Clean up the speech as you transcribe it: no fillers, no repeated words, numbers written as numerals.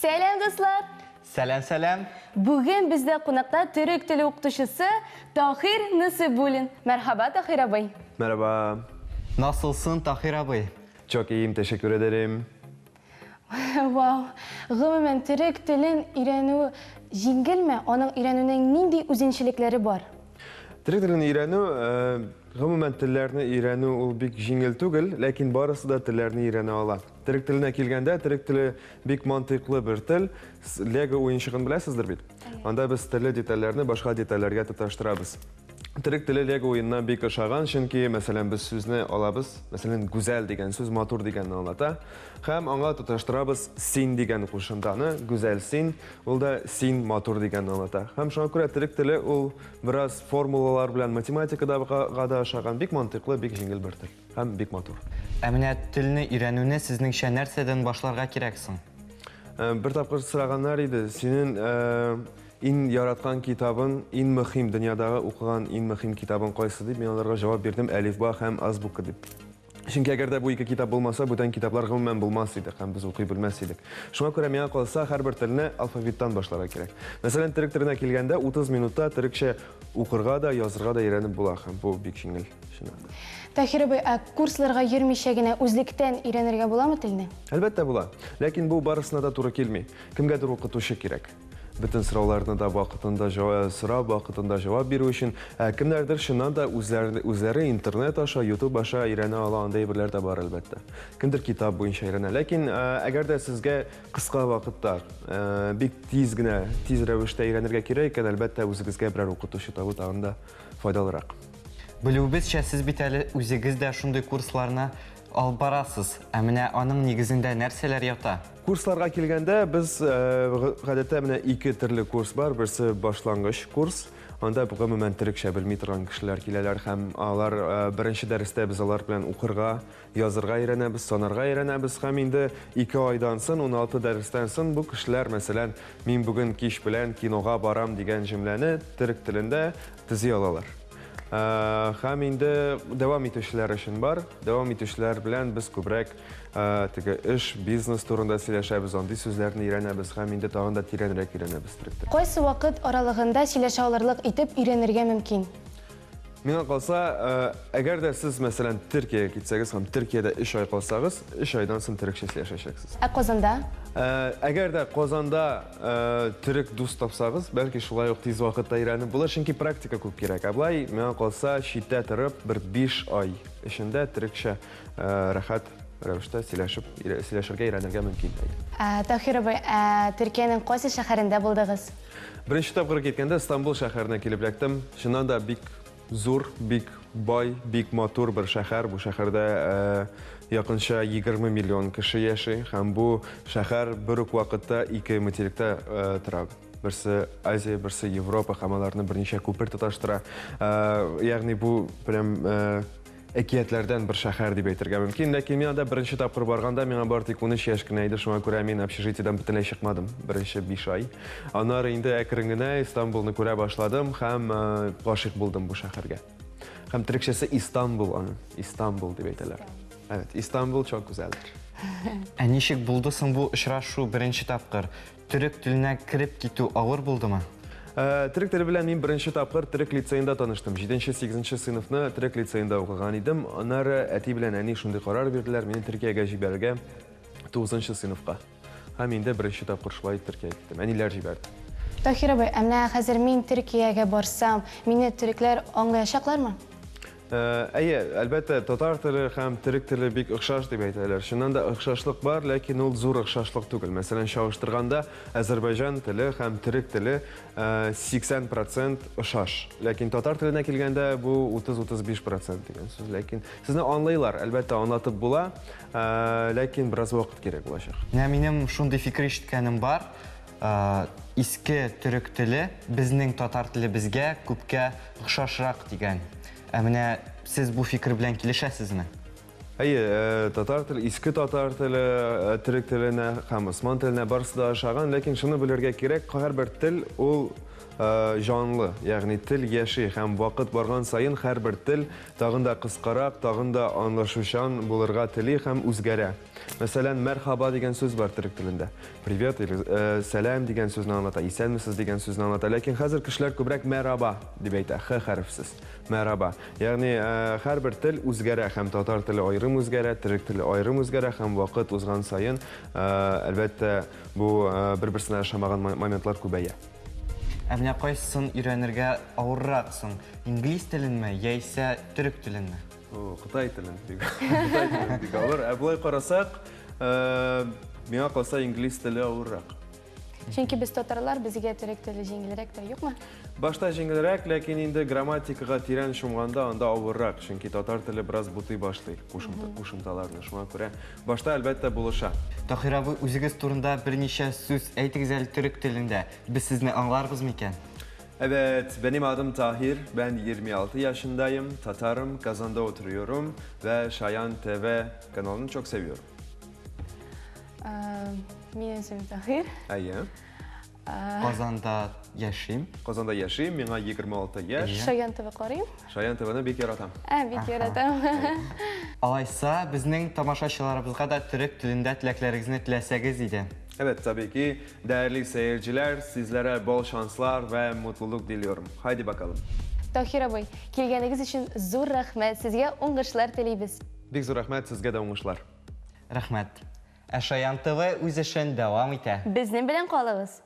Selam dostlar. Selam. Bugün bizde konakta Türk dili okutuşusu Tahir Nasibulin. Merhaba Tahir abi. Merhaba. Nasılsın Tahir abi? Çok iyiyim, teşekkür ederim. Wow. Gümümen Türk dilin öğrenimi jingil mi? Onun öğreniminin nindi üzünçilikleri var? Türk dilini öğrenu, gümümen tillerini öğrenu ol bik jingil tugil, lakin barısı da tillerini öğrene ala. Türk diline kelgende, Türk dili bik mantıklı bir til, Lego oyunşığını bilesizdir bit. Anda biz tili detallarını başka detallarga tutaştırabız. Türk dili Lego oyundan bik aşağıdan, çünkü mesela biz sözünü alabız, mesela güzel degen söz, motor degenini anlata. Hem anga tutaştırabız sin degen kuşundağını, güzel sin, ol da sin motor degenini anlata. Hem şuna göre Türk dili ol biraz formulalar bilen matematikada gada aşağıdan bik mantıklı, bik jingil bir til. Hem bik motor. Emine tilini öğrenüne sizningçe nereden başlarga kereksin? Bir tapqır sırağanlar idi. Senin in yaratkan kitabın, in mühim, dünyada okuyan in mühim kitabın qaysı deyip, ben onlara cevap verdim, Elifba hem Azbuka deyip. Çünkü eğer de bu iki kitap olmasa, bütün kitaplar gümümen bulmazsaydık, hem biz okuyu bilmezseydik. Şuna göre mena kalsa, her bir tiline alfabettan başlara gerek. Mesela Türk diline kelgende 30 minutta Türkçe okurga da, yazırga da öğrenip bulaq. Bu bik jingil. Tahir abi, kurslarga yürümüşegine özlükten öğrenirge bula mı tilini? Elbette bula. Lakin bu barısına da doğru kelmey. Kimgedir okutuşu gerek. Bütün sıralarını da vaxtında cevap veriyor için kimlerdir şundan da üzeri internet aşağı, YouTube aşağı öğrene alan deyibirler de var elbette. Kimdir kitap boyunca öğrene. Lakin eğer de sizge kısa vakitte bik tiz revişte öğrenirge kereyken elbette özünüzge birer okutuşu tabi tağında faydalırak. Bilubizçe siz biteli özünüzde şunday kurslarına albarasız. Emine onun negizinde nerseler yata? Kurslarga kelgende biz гадәттә iki türlü kurs var. Birisi başlangıç kurs. Anda bu gümümen Türkçe bilmey turgan kişiler kileler hem alar birinci derste biz alar bilen okurga, yazırga öğrenemiz, sanarga öğrenemiz. Hem indi 2 aydan son 16 dersten son bu kişiler mesela min bugün kiş bilen kinoga baram degan cümleni Türk dilinde tizi alalar. Hem indi devam etişler için var. Devam etişler bilen biz kübrek iş, biznes turunda söyleşebiz, andi sözlerini öğrenemiz. Hem indi tağında tirenrek öğrenemiz Türk dilini. Qaysı vakit aralığında söyleşe alırlık itip öğrenirge mümkün? Mena kalsa, eğer de siz mesela Türkiye'ye gitseniz, hem Türkiye'de iş ay kalsanız, iş aydan sonra Türkçe söyleşeceksiniz. Kozanda? Eğer de Kozan'da Türk dost tapsanız, belki şulay yok tiz vakitte öğrenip bulur, çünkü praktika çok gerek. Ablay, mena kalsa şiddet tarıp bir 5 ay içinde Türkçe rahat revişte söyleşirge öğrenirge mümkün değil. Tahir abi, Türkiye'nin qaysı şehirinde buldunuz? Birinci tapqır getkende İstanbul şehirine kelip lektim. Şundan da bik zor, bik bay, bik motor bir şehir. Bu şehirde yakınca 20 milyon kişi yaşıyor. Hem bu şehir bir vakitte iki matelikte turab. Birisi Azya, birisi Avrupa hamalarını bir neçe köpür tutaştıra. Yani bu prem ekiyetlerden bir şehir diye aytırga mümkün. Lakin men de birinci tapqır barganda men bartik 13 yaşkina idi. Şuna göre men общежитиеден butunlay chiqmadim. Birinchi 5 ay. Anlar endi akringina İstanbulni ko'ra başladım. Hem g'oshiq bo'ldim bu şehirge. Hem Türkçesi İstanbul. İstanbul diye aytırlar. Evet, İstanbul çok güzeldir. Nişik buldusun bu işraşu birinci tapqır? Türk diline kirip gitu ağır buldu mu? Türk dili bilen men birinchi tapqır Türk liseyinde tanıştım. 7-8 sınıfni Türk liseyinde o'qigan edim. Onlar ati bilen ani shunday qaror berdilar, meni Turkiyaga jiberga 9 sınıfga. Hem endi birinchi tapqır shulay Turkiyaga ketdim. Anilar jiberdi. Tahir abi, emne hazır men Türkiye'ye barsam, meni Türkler anlayacaklar mı? Elbette Tatar tili hem Türk tili bik ıxşaş diye aytırlar. Şundan da ıxşaşlık var, lakin ol zor ıxşaşlık değil. Mesela şaştırganda Azerbaycan tili hem Türk tili 80% ıxşaş. Lakin Tatar tiline kelgende bu 30-35% degan söz. Lakin sizni anlayırlar, elbette anlatıp bula, lakin biraz vakit gerek olacak. Benim şunday fikir işitkenim var. Eski Türk tili bizning Tatar tili bizge köpke ıxşaşrak degan. Emine siz bu fikir bilen kelişesizmi? Hayır, Tatar tili, eski Tatar tili, Türk tiline hem Osman tiline barısı da aşağıdan, lakin şunu bilirge gerek, her bir til ol жанлы, ягъни тел яши һәм вакыт барган сайын һәрбер тел тагын да кыскарак, тагын да аңлашучан булырга тели һәм үзгәрә. Мәсәлән, мәрхаба дигән сүз бар төрек телендә. Привет или сәлам дигән сүзне аңлата, исәнмесез дигән сүзне аңлата. Ләкин хәзер кешеләр күбрәк мәрхаба дип әйтә, х хәрефсез. Мәрхаба. Ягъни һәрбер тел үзгәрә һәм татар теле аерым үзгәрә, төрек теле аерым үзгәрә һәм вакыт узган сайын, әлбәттә, бу бер-берсенә ошамаган моментлар күбәя. Ә менә кайсысын өйрәнергә авырраксың? Инглиз теленме яисә төрек теленме? Кытай телен бик авыр. Ә булай карасак, миңа калса инглиз теле авыррак. Чөнки без татарлар, безгә төрек теле җиңелрәктер, юкмы? Башта җиңелрәк, ләкин инде грамматикага тирән шумганда анда авыррак, чөнки татар теле бераз бутый башлый кушымталарны. Шуңа күрә башта әлбәттә булыша. Таһир абый, үзегез турында берничә сүз әйтегез әле төрек телендә. Без сезне аңларбыз микән? Evet, benim adım Tahir, ben 26 yaşındayım, Tatarım, Kazan'da oturuyorum ve Şayan TV kanalını çok seviyorum. Минем исемем Таһир. Әйе, Казанда яшим. Kazan'da yaşayayım, bana 26 yaş. Шаян ТВ карыйм. Şayan TV'ni bek yaratam. Бик яратам. Алайса, безнең тамашачыларыбызга да төрек телендә теләкләрегезне теләсәгез иде. Evet, tabii ki değerli seyirciler, sizlere bol şanslar ve mutluluk diliyorum. Haydi bakalım. Таһир абый, килгәнегез өчен зур рәхмәт. Сезгә уңышлар телибез. Bik zor rahmet, sizge de uğuşlar. Рәхмәт. Ә Шаян ТВ үз эшен дәвам итә. Безнең белән калыгыз.